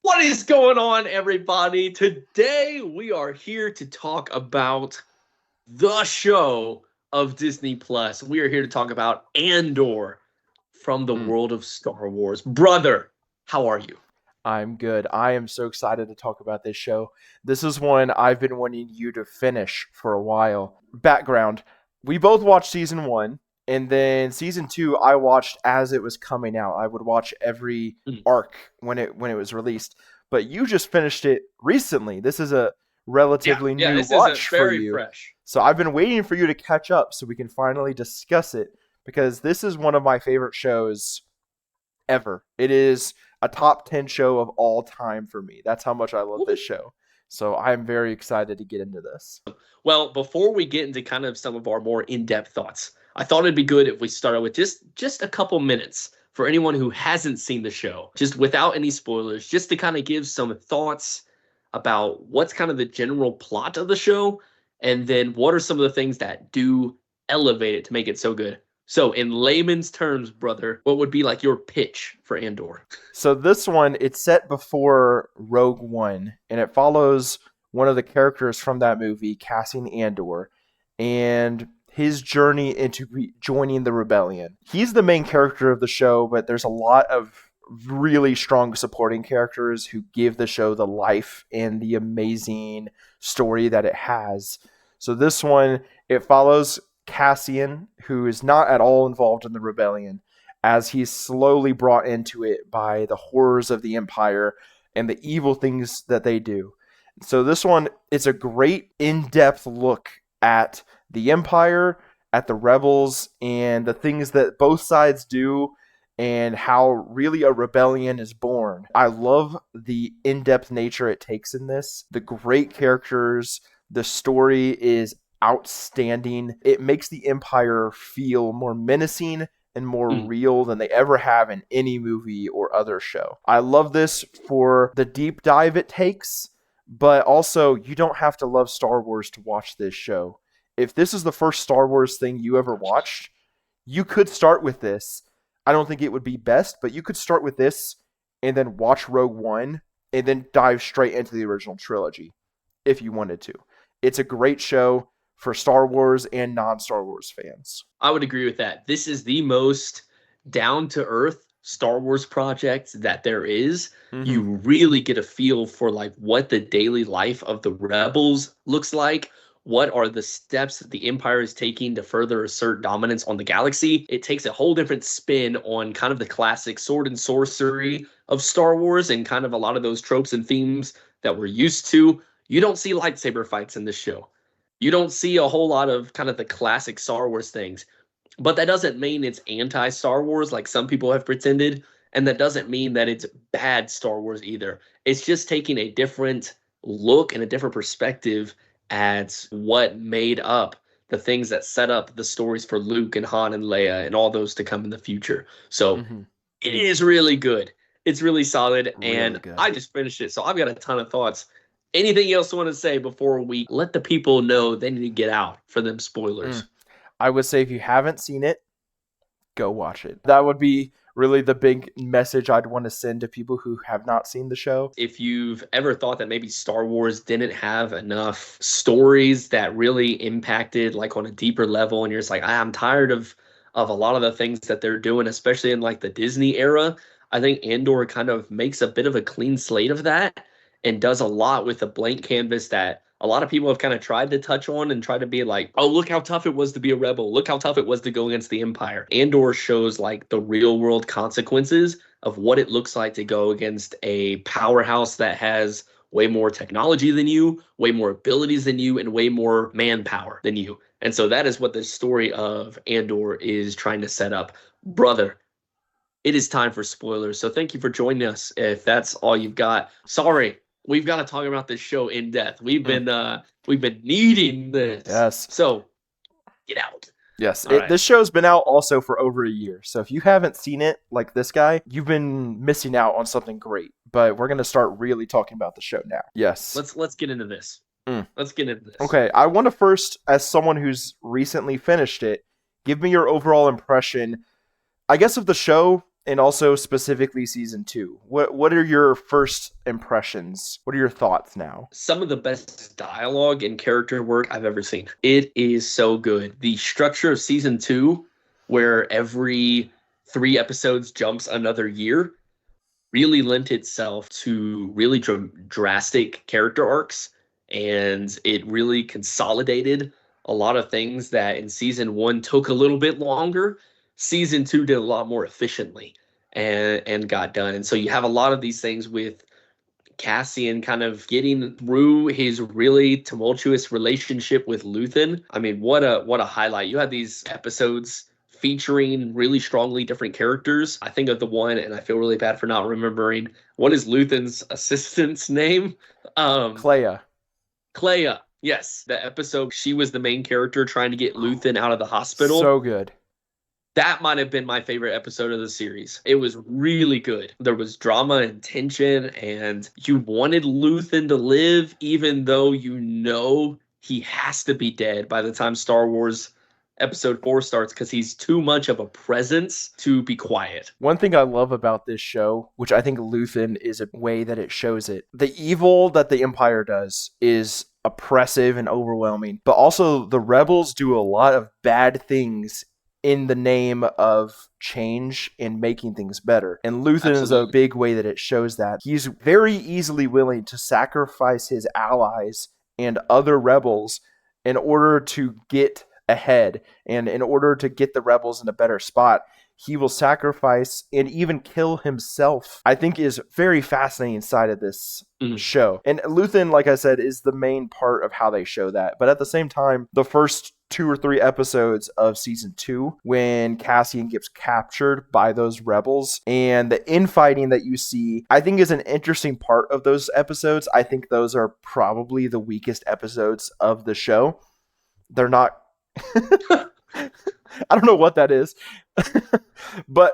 What is going on, everybody? Today we are here to talk about the show of Disney Plus. We are here to talk about Andor from the Mm, world of Star Wars. Brother, how are you? I'm good. I am so excited to talk about this show. This is one I've been wanting you to finish for a while. Background: we both watched season one, and then season two I watched as it was coming out. I would watch every Mm. arc when it was released. But you just finished it recently. This is a Yeah, relatively yeah, new this is a watch for very you. fresh. So I've been waiting for you to catch up so we can finally discuss it because this is one of my favorite shows ever. It is a top 10 show of all time for me. That's how much I love this show. So I'm very excited to get into this. Well, before we get into kind of some of our more in-depth thoughts, I thought it'd be good if we started with just a couple minutes for anyone who hasn't seen the show, just without any spoilers, just to kind of give some thoughts about what's kind of the general plot of the show, and then what are some of the things that do elevate it to make it so good. So, in layman's terms, brother, what would be like your pitch for Andor? So this one, it's set before Rogue One, and it follows one of the characters from that movie, Cassian Andor, and his journey into joining the rebellion. He's the main character of the show, but there's a lot of really strong supporting characters who give the show the life and the amazing story that it has. So this one, it follows Cassian, who is not at all involved in the rebellion, as he's slowly brought into it by the horrors of the Empire and the evil things that they do. So this one is a great in-depth look at the Empire, at the rebels, and the things that both sides do and how really a rebellion is born. I love the in-depth nature it takes in this. The great characters, the story is outstanding. It makes the Empire feel more menacing and more Mm. real than they ever have in any movie or other show. I love this for the deep dive it takes, but also you don't have to love Star Wars to watch this show. If this is the first Star Wars thing you ever watched, you could start with this. I don't think it would be best, but you could start with this and then watch Rogue One and then dive straight into the original trilogy if you wanted to. It's a great show for Star Wars and non Star Wars fans. I would agree with that. This is the most down to earth Star Wars project that there is. You Mm-hmm. really get a feel for like what the daily life of the rebels looks like. What are the steps that the Empire is taking to further assert dominance on the galaxy? It takes a whole different spin on kind of the classic sword and sorcery of Star Wars and kind of a lot of those tropes and themes that we're used to. You don't see lightsaber fights in this show. You don't see a whole lot of kind of the classic Star Wars things. But that doesn't mean it's anti Star Wars like some people have pretended. And that doesn't mean that it's bad Star Wars either. It's just taking a different look and a different perspective at what made up the things that set up the stories for Luke and Han and Leia and all those to come in the future. So Mm-hmm. it is really good. It's really solid. Really And good. I just finished it. So I've got a ton of thoughts. Anything else you want to say before we let the people know they need to get out for them Mm. spoilers? I would say if you haven't seen it, go watch it. That would be really the big message I'd want to send to people who have not seen the show. If you've ever thought that maybe Star Wars didn't have enough stories that really impacted like on a deeper level, and you're just like, I'm tired of a lot of the things that they're doing, especially in like the Disney era, I think Andor kind of makes a bit of a clean slate of that and does a lot with a blank canvas that a lot of people have kind of tried to touch on and try to be like, oh, look how tough it was to be a rebel. Look how tough it was to go against the Empire. Andor shows like the real world consequences of what it looks like to go against a powerhouse that has way more technology than you, way more abilities than you, and way more manpower than you. And so that is what the story of Andor is trying to set up. Brother, it is time for spoilers. So thank you for joining us. If that's all you've got, sorry, we've got to talk about this show in depth. Mm. We've been needing this. Yes. So get out. Yes, All right. this show's been out also for over a year. So if you haven't seen it, like this guy, you've been missing out on something great. But we're gonna start really talking about the show now. Yes. Let's get into this. Mm. Let's get into this. Okay, I want to first, as someone who's recently finished it, give me your overall impression, I guess, of the show and also specifically season 2. What are your first impressions? What are your thoughts now? Some of the best dialogue and character work I've ever seen. It is so good. The structure of season 2, where every 3 episodes jumps another year, really lent itself to really drastic character arcs, and it really consolidated a lot of things that in season 1 took a little bit longer. Season 2 did a lot more efficiently and got done. And so you have a lot of these things with Cassian kind of getting through his really tumultuous relationship with Luthen. I mean, what a highlight. You had these episodes featuring really strongly different characters. I think of the one, and I feel really bad for not remembering, what is Luthen's assistant's name? Um Clea. Clea. Yes, the episode she was the main character trying to get Luthen out of the hospital. So good. That might have been my favorite episode of the series. It was really good. There was drama and tension, and you wanted Luthen to live, even though you know he has to be dead by the time Star Wars Episode 4 starts, because he's too much of a presence to be quiet. One thing I love about this show, which I think Luthen is a way that it shows it, the evil that the Empire does is oppressive and overwhelming, but also the rebels do a lot of bad things in the name of change and making things better. And Luthen is a big way that it shows that. He's very easily willing to sacrifice his allies and other rebels in order to get ahead, and in order to get the rebels in a better spot. He will sacrifice and even kill himself. I think is very fascinating side of this show. And Luthen, like I said, is the main part of how they show that. But at the same time, the first 2 or 3 episodes of season 2, when Cassian gets captured by those rebels, and the infighting that you see, I think is an interesting part of those episodes. I think those are probably the weakest episodes of the show. They're not I don't know what that is. But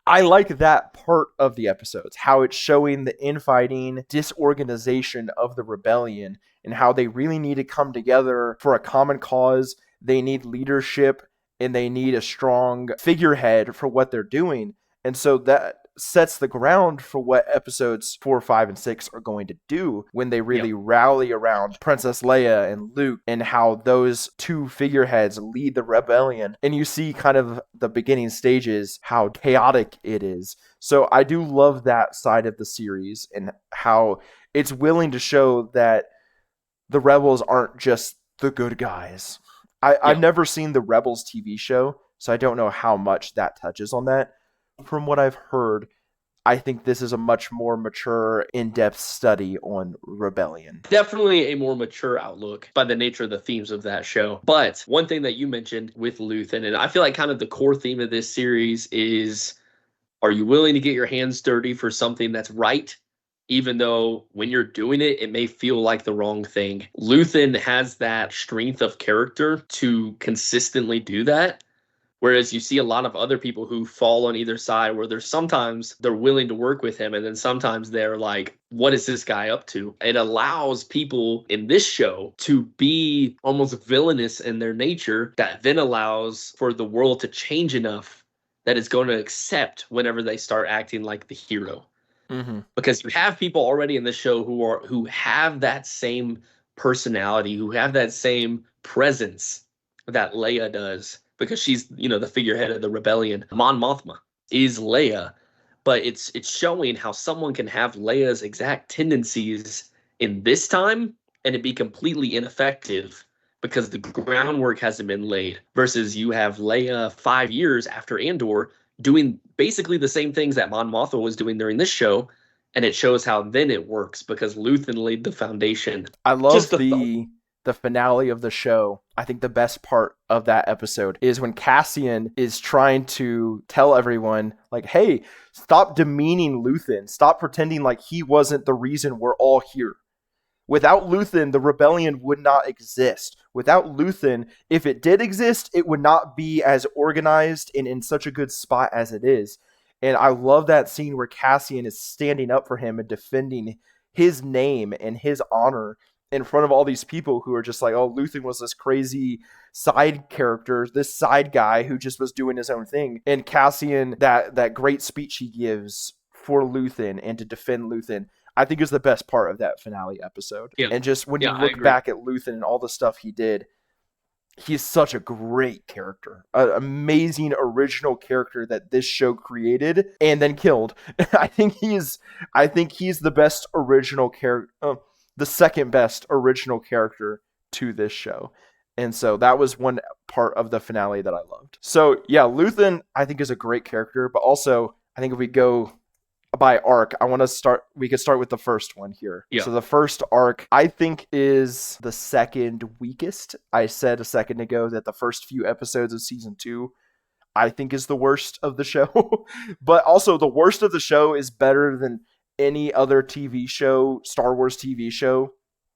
I like that part of the episodes, how it's showing the infighting, disorganization of the rebellion, and how they really need to come together for a common cause. They need leadership, and they need a strong figurehead for what they're doing. And so that sets the ground for what episodes 4, 5, and 6 are going to do when they really rally around Princess Leia and Luke, and how those two figureheads lead the rebellion. And you see kind of the beginning stages, how chaotic it is. So I do love that side of the series, and how it's willing to show that the rebels aren't just the good guys. I've never seen the Rebels TV show, so I don't know how much that touches on that. From what I've heard, I think this is a much more mature, in-depth study on rebellion. Definitely a more mature outlook by the nature of the themes of that show. But one thing that you mentioned with Luthen, and I feel like kind of the core theme of this series is, are you willing to get your hands dirty for something that's right, even though when you're doing it, it may feel like the wrong thing? Luthen has that strength of character to consistently do that. Whereas you see a lot of other people who fall on either side, where sometimes they're willing to work with him, and then sometimes they're like, what is this guy up to? It allows people in this show to be almost villainous in their nature, that then allows for the world to change enough that it's going to accept whenever they start acting like the hero. Mm-hmm. Because you have people already in the show who have that same personality, who have that same presence that Leia does, because she's, the figurehead of the rebellion. Mon Mothma is Leia, but it's showing how someone can have Leia's exact tendencies in this time and it be completely ineffective because the groundwork hasn't been laid, versus you have Leia 5 years after Andor doing basically the same things that Mon Mothma was doing during this show, and it shows how then it works because Luthen laid the foundation. I love the finale of the show. I think the best part of that episode is when Cassian is trying to tell everyone, like, hey, stop demeaning Luthen. Stop pretending like he wasn't the reason we're all here. Without Luthen, the rebellion would not exist. Without Luthen, if it did exist, it would not be as organized and in such a good spot as it is. And I love that scene where Cassian is standing up for him and defending his name and his honor, in front of all these people who are just like, oh, Luthen was this crazy side character, this side guy who just was doing his own thing. And Cassian, that great speech he gives for Luthen and to defend Luthen, I think is the best part of that finale episode. Yeah. And just when you Yeah, I look agree. back at Luthen and all the stuff he did, he's such a great character, an amazing original character that this show created and then killed. I think he's the best original character, the second best original character to this show. And so that was one part of the finale that I loved. So yeah, Luthen I think is a great character, but also I think if we go by arc, we could start with the first one here. Yeah. So the first arc I think is the second weakest. I said a second ago that the first few episodes of season 2 I think is the worst of the show. But also the worst of the show is better than any other TV show, Star Wars TV show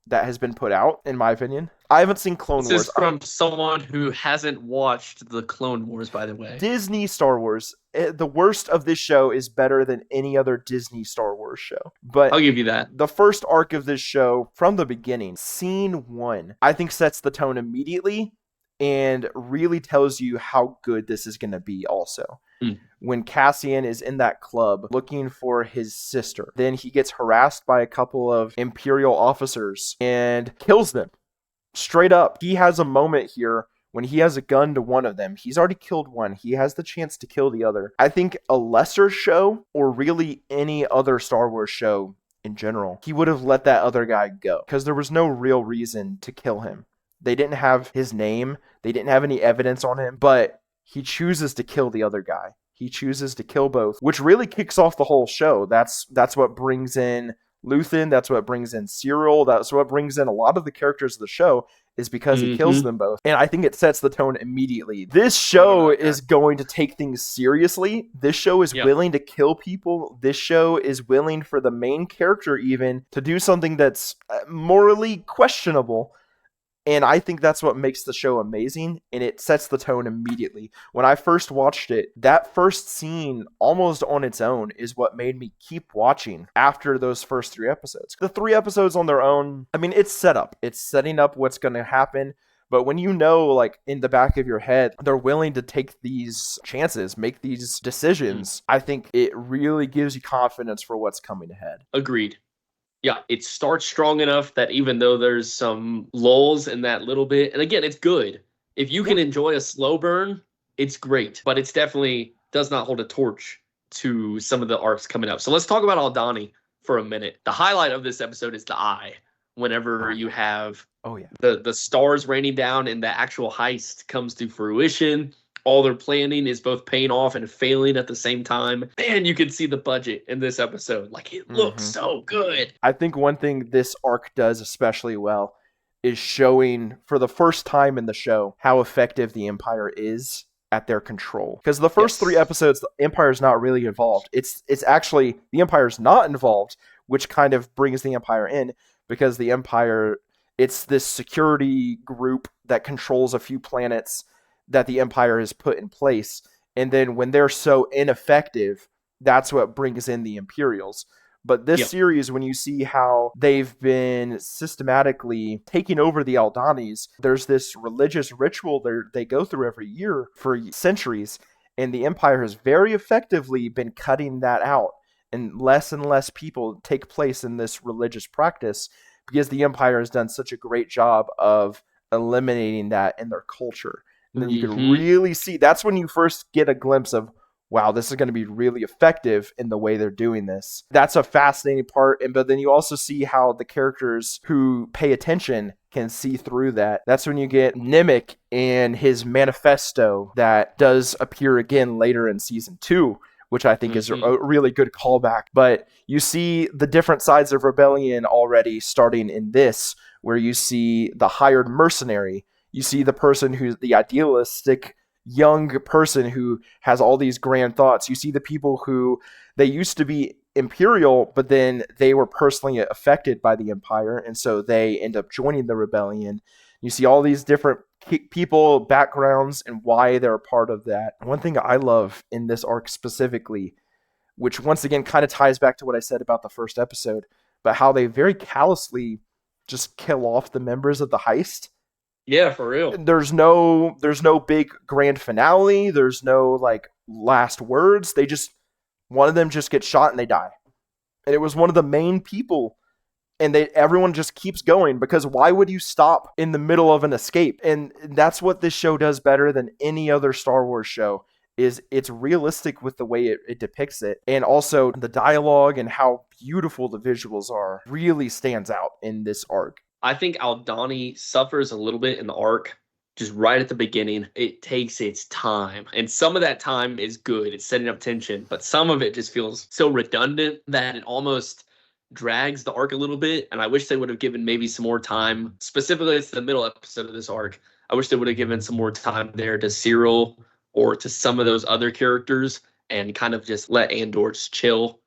that has been put out, in my opinion. I haven't seen Clone This Wars. is from someone who hasn't watched the Clone Wars, by the way. Disney Star Wars. The worst of this show is better than any other Disney Star Wars show. But I'll give you that. the first arc of this show, from the beginning, scene 1, I think sets the tone immediately and really tells you how good this is going to be also. When Cassian is in that club looking for his sister, then he gets harassed by a couple of Imperial officers and kills them. Straight up. He has a moment here when he has a gun to one of them. He's already killed one. He has the chance to kill the other. I think a lesser show, or really any other Star Wars show in general, he would have let that other guy go because there was no real reason to kill him. They didn't have his name. They didn't have any evidence on him, but he chooses to kill the other guy. He chooses to kill both, which really kicks off the whole show. That's what brings in Luthen. That's what brings in Cyril. That's what brings in a lot of the characters of the show, is because he kills them both. And I think it sets the tone immediately. This show is going to take things seriously. This show is willing to kill people. This show is willing for the main character even to do something that's morally questionable. And I think that's what makes the show amazing, and it sets the tone immediately. When I first watched it, that first scene, almost on its own, is what made me keep watching after those first 3 episodes. The 3 episodes on their own, I mean, it's set up. It's setting up what's going to happen. But when you know, like, in the back of your head, they're willing to take these chances, make these decisions, I think it really gives you confidence for what's coming ahead. Agreed. Yeah, it starts strong enough that even though there's some lulls in that little bit, and again, it's good. If you can enjoy a slow burn, it's great. But it's definitely does not hold a torch to some of the arcs coming up. So let's talk about Aldhani for a minute. The highlight of this episode is the eye. Whenever you have the stars raining down and the actual heist comes to fruition. All their planning is both paying off and failing at the same time. Man, you can see the budget in this episode. Like, it looks so good. I think one thing this arc does especially well is showing, for the first time in the show, how effective the Empire is at their control. Because the first 3 episodes, the Empire's not really involved. It's actually, the Empire's not involved, which kind of brings the Empire in, because the Empire, it's this security group that controls a few planets that the Empire has put in place. And then when they're so ineffective, that's what brings in the Imperials. But this series, when you see how they've been systematically taking over the Aldhanis, there's this religious ritual they go through every year for centuries. And the Empire has very effectively been cutting that out. And less people take place in this religious practice because the Empire has done such a great job of eliminating that in their culture. And then you can really see, that's when you first get a glimpse of, wow, this is going to be really effective in the way they're doing this. That's a fascinating part. But then you also see how the characters who pay attention can see through that. That's when you get Nemik and his manifesto that does appear again later in season 2, which I think is a really good callback. But you see the different sides of rebellion already starting in this, where you see the hired mercenary. You see the person who's the idealistic young person who has all these grand thoughts. You see the people who they used to be Imperial, but then they were personally affected by the Empire, and so they end up joining the rebellion. You see all these different people, backgrounds, and why they're a part of that. One thing I love in this arc specifically, which once again kind of ties back to what I said about the first episode, but how they very callously just kill off the members of the heist. Yeah, for real. There's no big grand finale. There's no like last words. They just one of them just gets shot and they die. And it was one of the main people, and everyone just keeps going, because why would you stop in the middle of an escape? And that's what this show does better than any other Star Wars show, is it's realistic with the way it depicts it, and also the dialogue and how beautiful the visuals are really stands out in this arc. I think Aldani suffers a little bit in the arc, just right at the beginning. It takes its time, and some of that time is good. It's setting up tension, but some of it just feels so redundant that it almost drags the arc a little bit. And I wish they would have given maybe some more time. Specifically, it's the middle episode of this arc. I wish they would have given some more time there to Cyril or to some of those other characters, and kind of just let Andor just chill,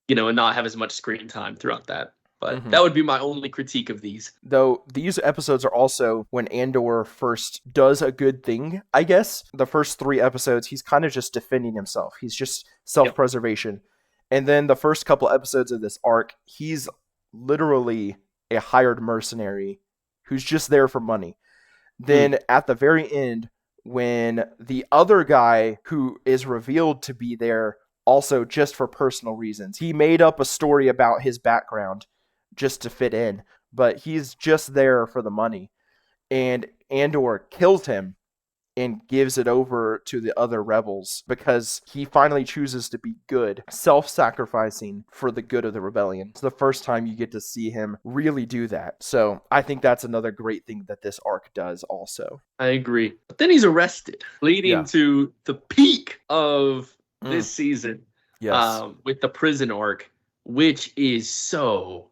and not have as much screen time throughout that. But that would be my only critique of these. Though these episodes are also when Andor first does a good thing, I guess. The first 3 episodes, he's kind of just defending himself. He's just self-preservation. Yep. And then the first couple episodes of this arc, he's literally a hired mercenary who's just there for money. Then at the very end, when the other guy who is revealed to be there also just for personal reasons, he made up a story about his background just to fit in, but he's just there for the money. And Andor kills him and gives it over to the other rebels because he finally chooses to be good, self-sacrificing for the good of the rebellion. It's the first time you get to see him really do that. So I think that's another great thing that this arc does also. I agree. But then he's arrested, leading to the peak of this season. Yes. With the prison arc, which is so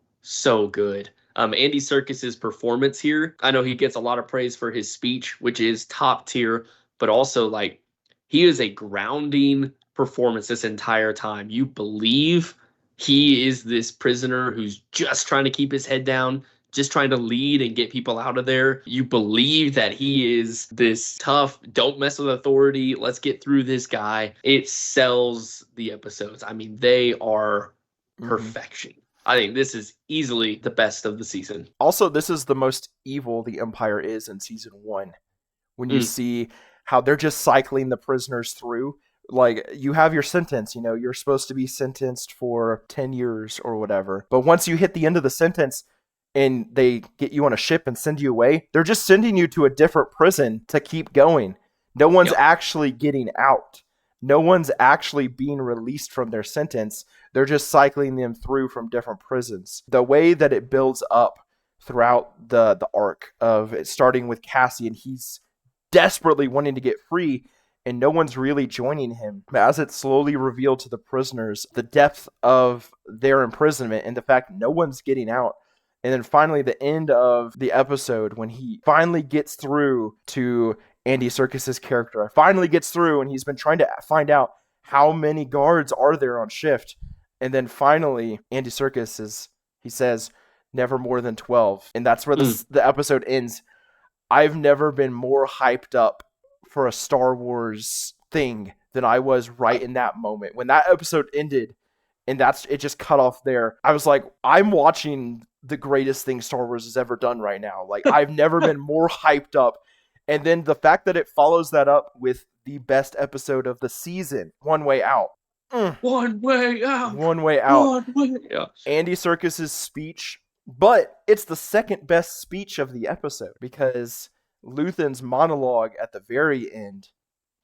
good. Andy Serkis's performance here, I know he gets a lot of praise for his speech, which is top tier, but also like he is a grounding performance this entire time. You believe he is this prisoner who's just trying to keep his head down, just trying to lead and get people out of there. You believe that he is this tough, don't mess with authority, let's get through this guy. It sells the episodes. I mean, they are perfection. I think this is easily the best of the season. Also, this is the most evil the Empire is in season 1. When you see how they're just cycling the prisoners through. Like, you have your sentence, you're supposed to be sentenced for 10 years or whatever. But once you hit the end of the sentence and they get you on a ship and send you away, they're just sending you to a different prison to keep going. No one's actually getting out. No one's actually being released from their sentence. They're just cycling them through from different prisons. The way that it builds up throughout the arc of it, starting with Cassian, he's desperately wanting to get free, and no one's really joining him. As it's slowly revealed to the prisoners, the depth of their imprisonment and the fact no one's getting out. And then finally, the end of the episode, when he finally gets through to Andy Serkis's character, finally gets through, and he's been trying to find out how many guards are there on shift. And then finally, Andy Serkis he says, never more than 12. And that's where the episode ends. I've never been more hyped up for a Star Wars thing than I was right in that moment. When that episode ended, and it just cut off there, I was like, I'm watching the greatest thing Star Wars has ever done right now. Like, I've never been more hyped up. And then the fact that it follows that up with the best episode of the season, One Way Out. One way out. One Way Out. Yeah. Andy Serkis's speech, but it's the second best speech of the episode because Luthen's monologue at the very end.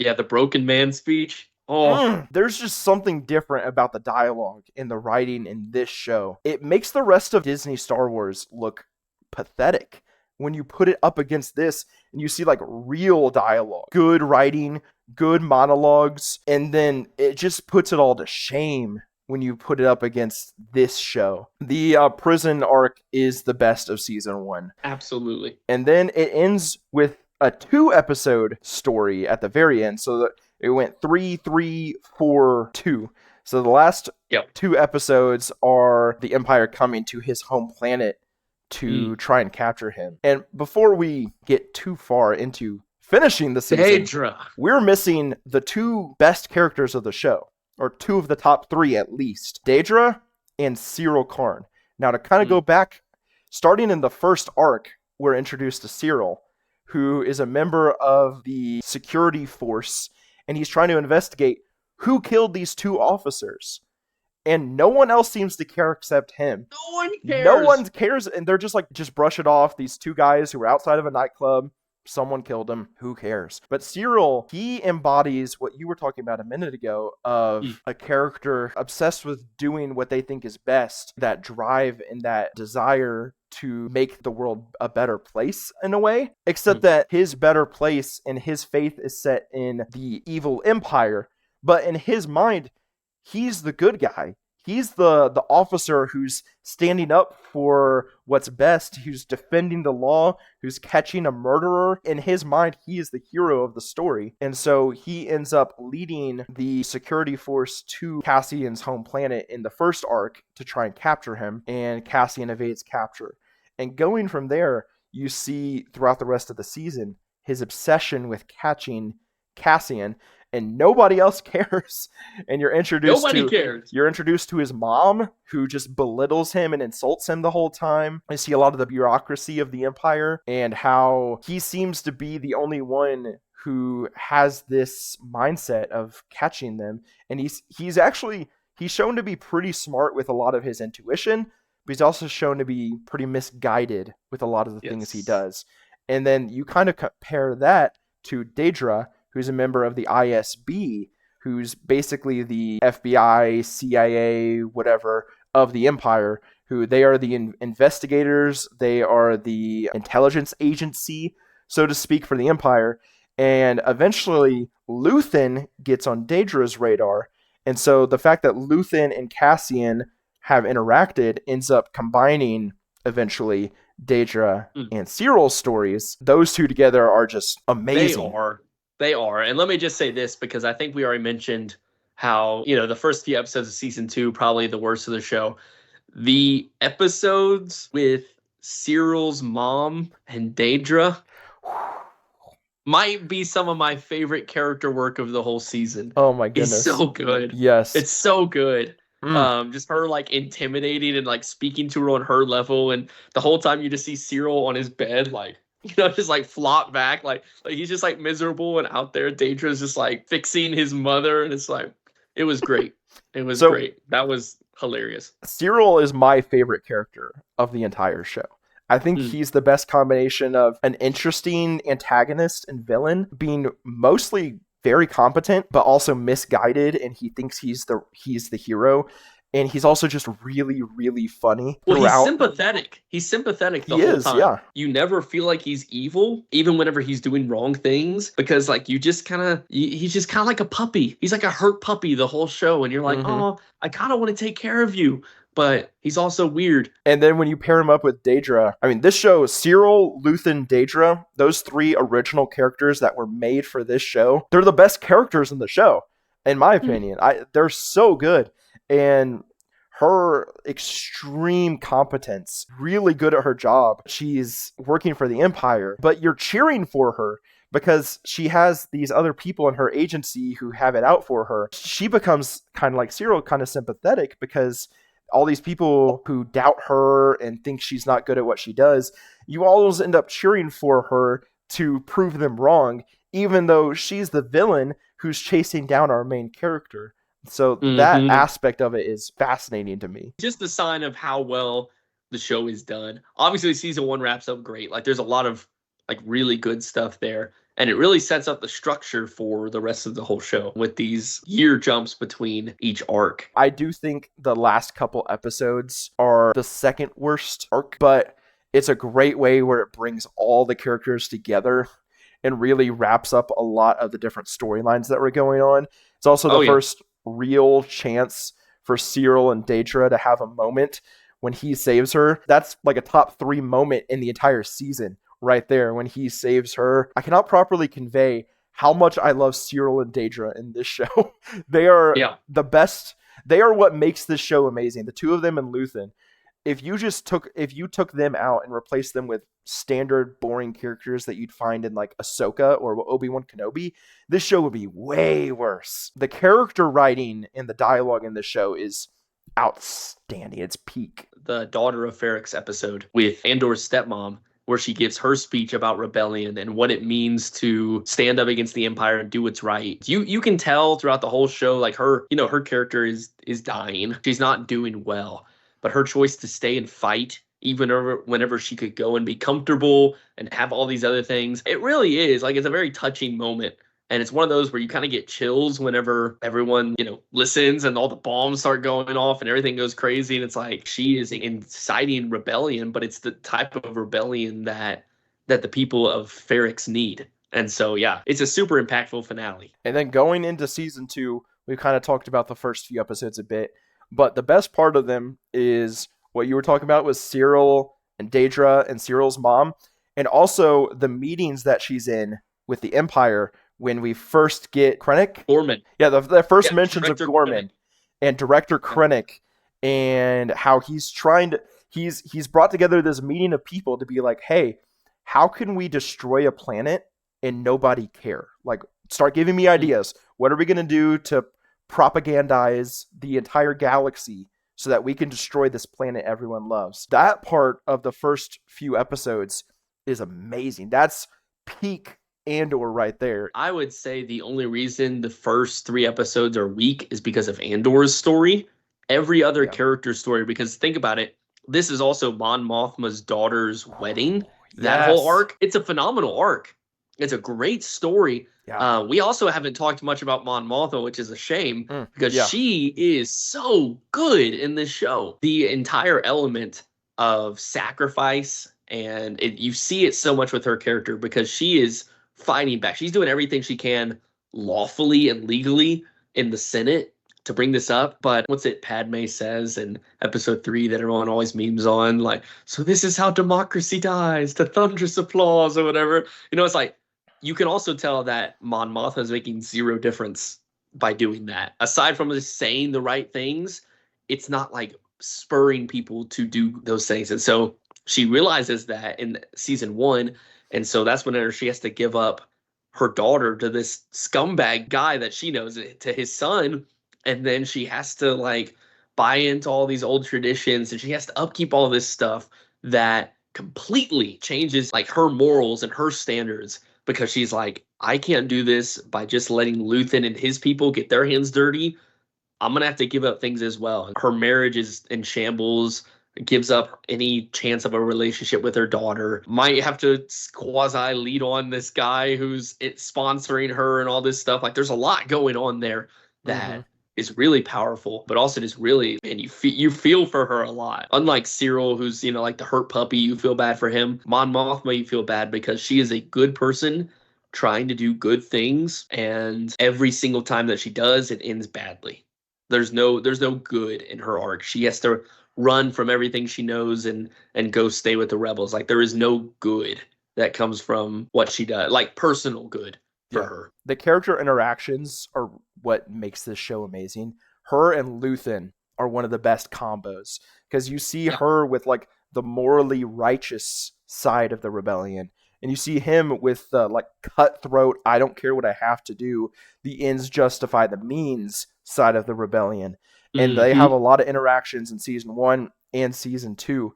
Yeah, the broken man speech. There's just something different about the dialogue and the writing in this show. It makes the rest of Disney Star Wars look pathetic when you put it up against this and you see like real dialogue, good writing, good monologues, and then it just puts it all to shame when you put it up against this show. The prison arc is the best of season 1. Absolutely. And then it ends with a 2-episode story at the very end. So that it went 3, 3, 4, 2. So the last 2 episodes are the Empire coming to his home planet to try and capture him. And before we get too far into finishing the season, Daedra, we're missing the 2 best characters of the show, or 2 of the top 3 at least, Daedra and Cyril Karn. Now, to kind of go back Starting in the first arc, we're introduced to Cyril, who is a member of the security force, and he's trying to investigate who killed these two officers. And no one else seems to care except him. No one No one cares. cares, and they're just like, just brush it off. These two guys who were outside of a nightclub, someone killed them. Who cares? But Cyril, he embodies what you were talking about a minute ago of a character obsessed with doing what they think is best, that drive and that desire to make the world a better place in a way, except that his better place and his faith is set in the evil empire. But in his mind, he's the good guy. He's the officer who's standing up for what's best, who's defending the law, who's catching a murderer. In his mind, he is the hero of the story. And so he ends up leading the security force to Cassian's home planet in the first arc to try and capture him, and Cassian evades capture. And going from there, you see throughout the rest of the season his obsession with catching Cassian, and nobody else cares. And Nobody cares. you're introduced to his mom, who just belittles him and insults him the whole time. I see a lot of the bureaucracy of the empire and how he seems to be the only one who has this mindset of catching them. And he's shown to be pretty smart with a lot of his intuition, but he's also shown to be pretty misguided with a lot of the things he does. And then you kind of compare that to Daedra, who's a member of the ISB, who's basically the FBI, CIA, whatever, of the Empire, who they are the investigators, they are the intelligence agency, so to speak, for the Empire. And eventually, Luthen gets on Daedra's radar. And so the fact that Luthen and Cassian have interacted ends up combining, eventually, Daedra and Cyril's stories. Those two together are just amazing. They are. And let me just say this, because I think we already mentioned how, you know, the first few episodes of season 2, probably the worst of the show. The episodes with Cyril's mom and Daedra might be some of my favorite character work of the whole season. Oh my goodness. It's so good. Yes. It's so good. Just her like intimidating and like speaking to her on her level, and the whole time you just see Cyril on his bed, like, you know, just like flop back, like he's just like miserable and out there. Daedra's just like fixing his mother, and it's like, it was great. It was great. That was hilarious. Cyril is my favorite character of the entire show. I think he's the best combination of an interesting antagonist and villain, being mostly very competent, but also misguided, and he thinks he's the hero. And he's also just really, really funny. Well, he's sympathetic. He's sympathetic the whole time. Yeah. You never feel like he's evil, even whenever he's doing wrong things, because like you just kind of, he's just kind of like a puppy. He's like a hurt puppy the whole show, and you're like, oh, I kind of want to take care of you, but he's also weird. And then when you pair him up with Daedra, I mean, this show, Cyril, Luthen, Daedra, those 3 original characters that were made for this show, they're the best characters in the show, in my opinion. They're so good. And her extreme competence, really good at her job. She's working for the Empire, but you're cheering for her because she has these other people in her agency who have it out for her. She becomes kind of like Cyril, kind of sympathetic, because all these people who doubt her and think she's not good at what she does, you always end up cheering for her to prove them wrong, even though she's the villain who's chasing down our main character. So that aspect of it is fascinating to me. Just a sign of how well the show is done. Obviously, season 1 wraps up great. Like, there's a lot of like really good stuff there, and it really sets up the structure for the rest of the whole show with these year jumps between each arc. I do think the last couple episodes are the second worst arc, but it's a great way where it brings all the characters together and really wraps up a lot of the different storylines that were going on. It's also the first real chance for Cyril and Daedra to have a moment when he saves her. That's like a top 3 moment in the entire season right there, when he saves her. I cannot properly convey how much I love Cyril and Daedra in this show. They are the best. They are what makes this show amazing. The 2 of them and Luthen. If you took them out and replaced them with standard boring characters that you'd find in like Ahsoka or Obi-Wan Kenobi, this show would be way worse. The character writing and the dialogue in this show is outstanding. It's peak. the Daughter of Ferrix episode with Andor's stepmom, where she gives her speech about rebellion and what it means to stand up against the Empire and do what's right. You can tell throughout the whole show, like her, her character is dying. She's not doing well. But her choice to stay and fight, even whenever she could go and be comfortable and have all these other things, it really is like it's a very touching moment. And it's one of those where you kind of get chills whenever everyone, listens and all the bombs start going off and everything goes crazy. And it's like she is inciting rebellion, but it's the type of rebellion that the people of Ferrix need. And so, yeah, it's a super impactful finale. And then going into season 2, we've kind of talked about the first few episodes a bit, but the best part of them is what you were talking about was Cyril and Daedra and Cyril's mom, and also the meetings that she's in with the Empire when we first get Krennic. Gorman. Yeah, the first mentions of Gorman Krennic. And Director Krennic, and how he's trying to he's brought together this meeting of people to be like, hey, how can we destroy a planet and nobody care? Like, start giving me ideas. What are we going to do to propagandize the entire galaxy so that we can destroy this planet everyone loves? That part of the first few episodes is amazing. That's peak Andor right there. I would say the only reason the first 3 episodes are weak is because of Andor's story. Every other character story, because think about it, this is also Mon Mothma's daughter's wedding. That whole arc, it's a phenomenal arc. It's a great story. Yeah. We also haven't talked much about Mon Mothma, which is a shame because yeah. she is so good in this show. The entire element of sacrifice, and you see it so much with her character because she is fighting back. She's doing everything she can lawfully and legally in the Senate to bring this up. But what's it Padme says in episode 3 that everyone always memes on, like, so this is how democracy dies, to thunderous applause or whatever. It's like, you can also tell that Mon Mothma is making zero difference by doing that. Aside from just saying the right things, it's not like spurring people to do those things. And so she realizes that in season 1. And so that's whenever she has to give up her daughter to this scumbag guy that she knows, to his son. And then she has to like buy into all these old traditions, and she has to upkeep all this stuff that completely changes like her morals and her standards, because she's like, I can't do this by just letting Luthen and his people get their hands dirty. I'm going to have to give up things as well. Her marriage is in shambles, gives up any chance of a relationship with her daughter, might have to quasi lead on this guy who's sponsoring her and all this stuff. Like, there's a lot going on there that is really powerful, but also just really, and you feel for her a lot. Unlike Cyril, who's, like the hurt puppy, you feel bad for him. Mon Mothma, you feel bad because she is a good person trying to do good things, and every single time that she does, it ends badly. There's no good in her arc. She has to run from everything she knows and go stay with the rebels. Like, there is no good that comes from what she does, like personal good for her. The character interactions are what makes this show amazing. Her and Luthen are one of the best combos, because you see her with like the morally righteous side of the rebellion, and you see him with the like cutthroat, I don't care what I have to do, the ends justify the means side of the rebellion. And they have a lot of interactions in season 1 and season 2.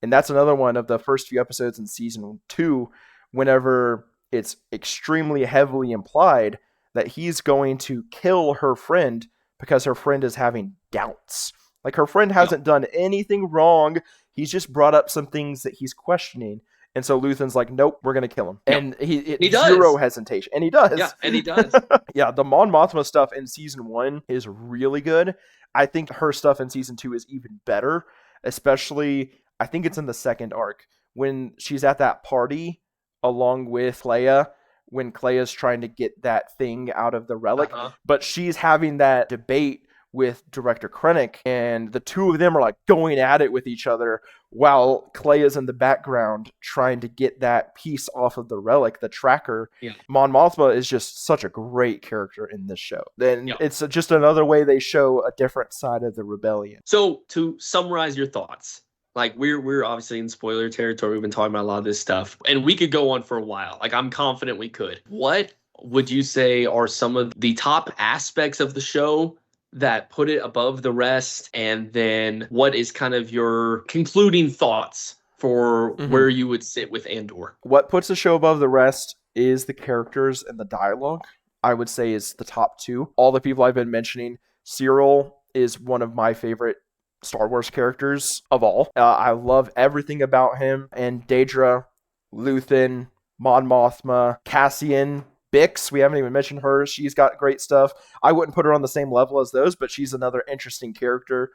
And that's another one of the first few episodes in season 2, whenever it's extremely heavily implied that he's going to kill her friend because her friend is having doubts. Like, her friend hasn't done anything wrong. He's just brought up some things that he's questioning. And so Luthen's like, nope, we're going to kill him. And he does. Zero hesitation. And he does. Yeah, and he does. Yeah, the Mon Mothma stuff in season 1 is really good. I think her stuff in season 2 is even better, especially, I think it's in the second arc, when she's at that party along with Leia, when Clea's trying to get that thing out of the relic, but she's having that debate with Director Krennic, and the two of them are like going at it with each other while Clea's in the background trying to get that piece off of the relic, the tracker. Mon Mothma is just such a great character in this show. Then it's just another way they show a different side of the rebellion. So to summarize your thoughts, like, we're obviously in spoiler territory. We've been talking about a lot of this stuff, and we could go on for a while. Like, I'm confident we could. What would you say are some of the top aspects of the show that put it above the rest? And then what is kind of your concluding thoughts for Mhm. where you would sit with Andor? What puts the show above the rest is the characters and the dialogue. I would say is the top two. All the people I've been mentioning, Cyril is one of my favorite Star Wars characters of all. I love everything about him. And Daedra, Luthen, Mon Mothma, Cassian, Bix, we haven't even mentioned her. She's got great stuff. I wouldn't put her on the same level as those, but she's another interesting character.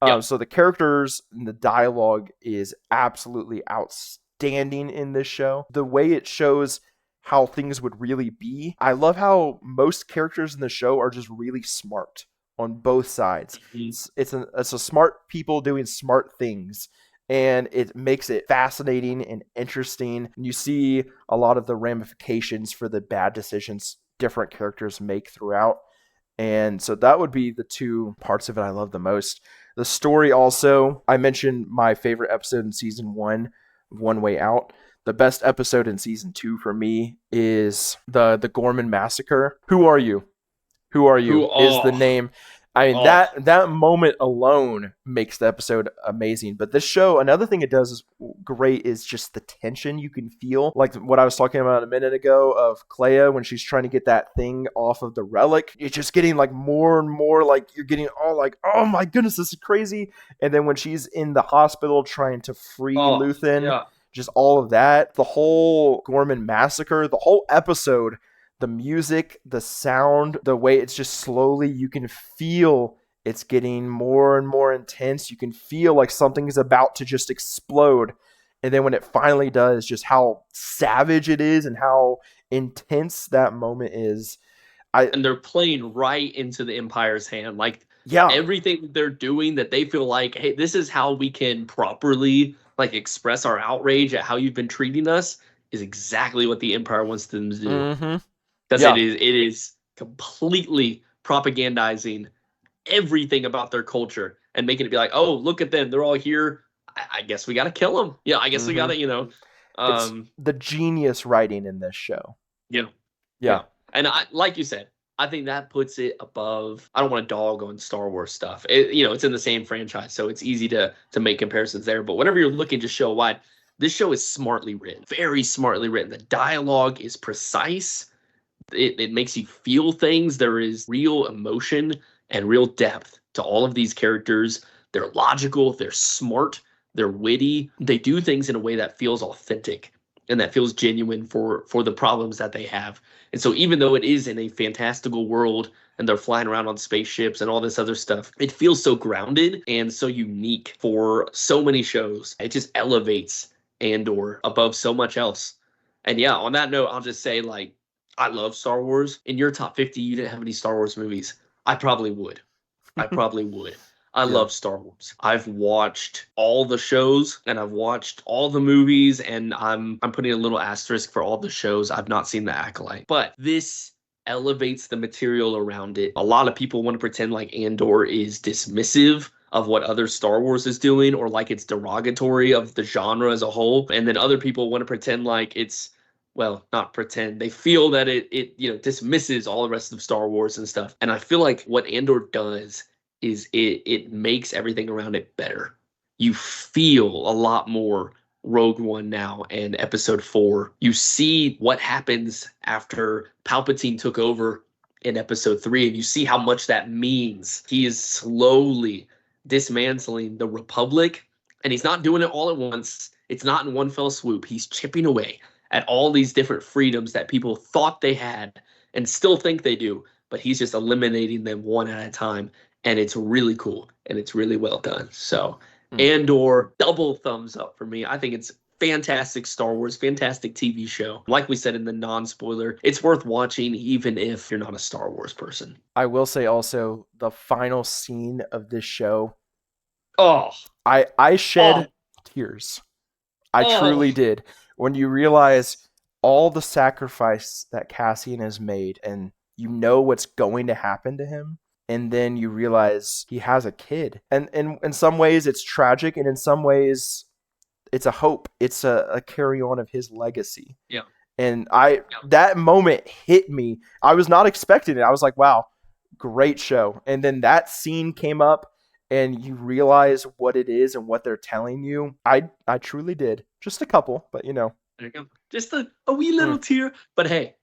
Yep. So the characters and the dialogue is absolutely outstanding in this show. The way it shows how things would really be. I love how most characters in the show are just really smart on both sides. Mhm. It's a smart people doing smart things, and it makes it fascinating and interesting. And you see a lot of the ramifications for the bad decisions different characters make throughout. And so that would be the two parts of it I love the most. The story also, I mentioned my favorite episode in season One Way Out. The best episode in season two for me is the Gorman Massacre. Who are you? Who are Who? you? Is the Oh, name. I mean oh, that moment alone makes the episode amazing. But this show, another thing it does is great is just the tension you can feel, like what I was talking about a minute ago of Clea when she's trying to get that thing off of the relic. You're just getting like more and more like you're getting all like, oh my goodness, this is crazy. And then when she's in the hospital trying to free oh, Luthen, yeah. just all of that, the whole Gorman massacre, the whole episode, the music, the sound, the way it's just slowly, you can feel it's getting more and more intense. You can feel like something is about to just explode. And then when it finally does, just how savage it is and how intense that moment is. I And they're playing right into the Empire's hand. Like yeah. everything that they're doing that they feel like, hey, this is how we can properly like express our outrage at how you've been treating us is exactly what the Empire wants them to do. Mhm. Because Yeah. it is completely propagandizing everything about their culture and making it be like, oh, look at them, they're all here. I guess we got to kill them. Yeah, I guess we got Mhm. to, It's um, the genius writing in this show. yeah, Yeah. yeah. And I, like you said, I think that puts it above. I don't want to dog on Star Wars stuff. It's in the same franchise, so it's easy to make comparisons there. But whenever you're looking just show wide, this show is smartly written, very smartly written. The dialogue is precise. It makes you feel things. There is real emotion and real depth to all of these characters. They're logical, they're smart, they're witty. They do things in a way that feels authentic and that feels genuine for the problems that they have. And so even though it is in a fantastical world and they're flying around on spaceships and all this other stuff, it feels so grounded and so unique for so many shows. It just elevates Andor above so much else. And yeah, on that note, I'll just say like I love Star Wars. In your top 50, you didn't have any Star Wars movies. I probably would. I probably would. I Yeah. love Star Wars. I've watched all the shows and I've watched all the movies, and I'm putting a little asterisk for all the shows. I've not seen The Acolyte. But this elevates the material around it. A lot of people want to pretend like Andor is dismissive of what other Star Wars is doing or like it's derogatory of the genre as a whole. And then other people want to pretend like it's well, not pretend. They feel that it dismisses all the rest of Star Wars and stuff. And I feel like what Andor does is it makes everything around it better. You feel a lot more Rogue One now and Episode 4. You see what happens after Palpatine took over in Episode 3, and you see how much that means. He is slowly dismantling the Republic, and he's not doing it all at once. It's not in one fell swoop. He's chipping away at all these different freedoms that people thought they had and still think they do, but he's just eliminating them one at a time. And it's really cool and it's really well done. So, Mm. Andor, double thumbs up for me. I think it's fantastic Star Wars, fantastic TV show. Like we said in the non spoiler, it's worth watching even if you're not a Star Wars person. I will say also the final scene of this show, Oh, I shed oh, tears. I oh. truly did. When you realize all the sacrifice that Cassian has made and you know what's going to happen to him, and then you realize he has a kid. And in some ways it's tragic, and in some ways it's a hope. It's a carry on of his legacy. Yeah. And that moment hit me. I was not expecting it. I was like, wow, great show. And then that scene came up and you realize what it is and what they're telling you. I truly did. Just a couple, but you know. There you go. Just a wee little Mm. tear. But hey,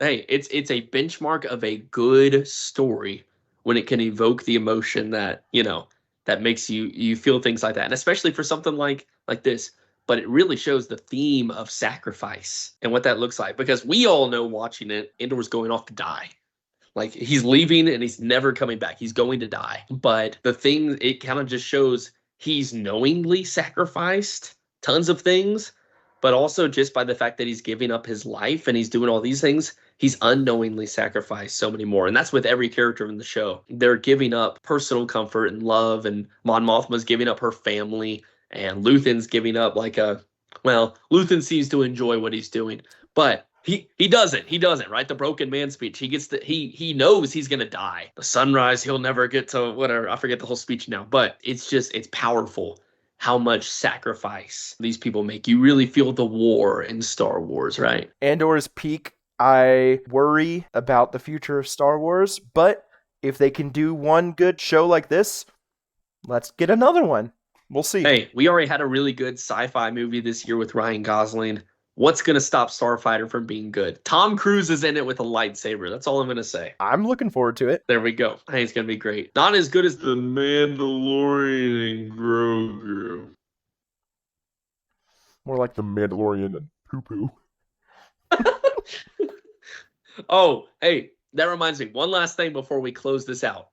it's a benchmark of a good story when it can evoke the emotion that, that makes you feel things like that. And especially for something like this. But it really shows the theme of sacrifice and what that looks like. Because we all know watching it, Andor's going off to die. Like he's leaving and he's never coming back. He's going to die. But the thing, it kind of just shows he's knowingly sacrificed tons of things, but also just by the fact that he's giving up his life and he's doing all these things, he's unknowingly sacrificed so many more. And that's with every character in the show. They're giving up personal comfort and love, and Mon Mothma's giving up her family, and Luthen's giving up Luthen seems to enjoy what he's doing, but he doesn't, right? The broken man speech. He knows he's gonna die. The sunrise, he'll never get to whatever. I forget the whole speech now, but it's powerful how much sacrifice these people make. You really feel the war in Star Wars, right? Andor's peak. I worry about the future of Star Wars, but if they can do one good show like this, let's get another one. We'll see. Hey, we already had a really good sci-fi movie this year with Ryan Gosling. What's going to stop Starfighter from being good? Tom Cruise is in it with a lightsaber. That's all I'm going to say. I'm looking forward to it. There we go. I think it's going to be great. Not as good as The Mandalorian and Grogu. More like The Mandalorian and poo poo. Oh, hey, that reminds me. One last thing before we close this out.